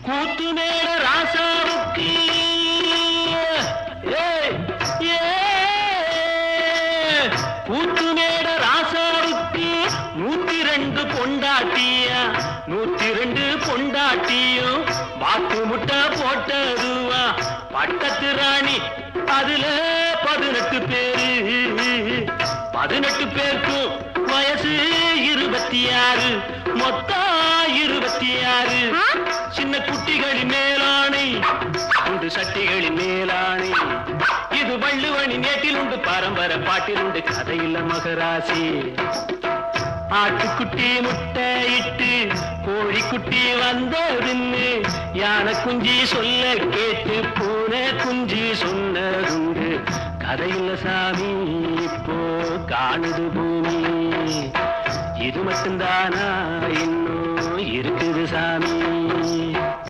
கூத்து மேல ராசாவுக்கு கூத்து மேல ராசாவுக்கு 102 பொண்டாட்டியா 102 பொண்டாட்டியும் வாக்கு முட்டை போட்டதுவா பட்டத்து ராணி அதுல 18 பேரு 18 பேருக்கும் வயசு 26 மொத்தம் 26 சின்ன குட்டிகளின் மேலானை உண்டு சட்டிகளின் மேலானை இது வள்ளுவனி நேட்டில் உண்டு பரம்பரை பாட்டில் உண்டு கதையில்ல மகராசி ஆட்டுக்குட்டி முட்டையிட்டு கோழிக்குட்டி வந்ததுன்னு யானை குஞ்சி சொல்ல கேட்டு பூனை குஞ்சி சொன்னதுண்டு கதையில்ல சாமி இப்போ காணுது பூமி இது மட்டும்தானா இன்னும் இருக்குது சாமி